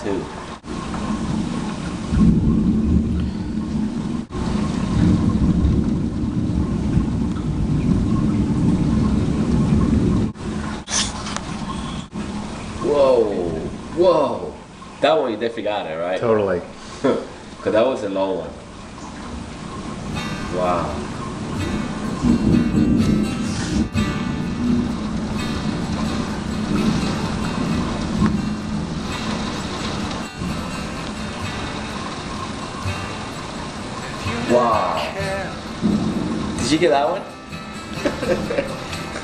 too. Whoa, whoa. That one you definitely got it, right? Totally. Because that was a low one. Wow. Wow. Did you get that one?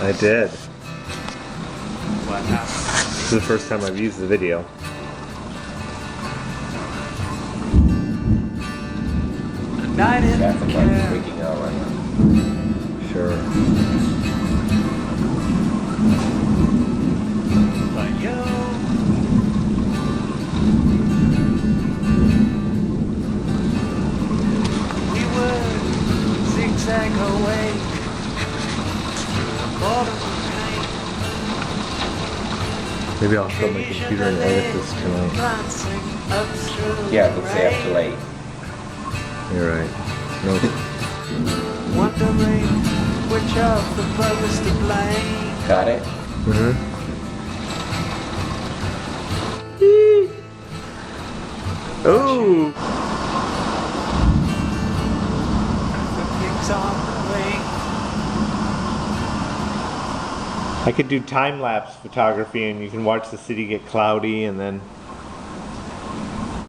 I did. What happened? This is the first time I've used the video. I didn't That's the one care. freaking out right now. Sure. But you, we would zigzag away through the bottom of night. Maybe I'll show my computer and edit this tonight. Glancing up through Yeah, the but stay up too late. You're right. Nope. wondering which of the brothers to blame. Got it? Mm-hmm. Ooh! The pigs on the wing. I could do time-lapse photography and you can watch the city get cloudy and then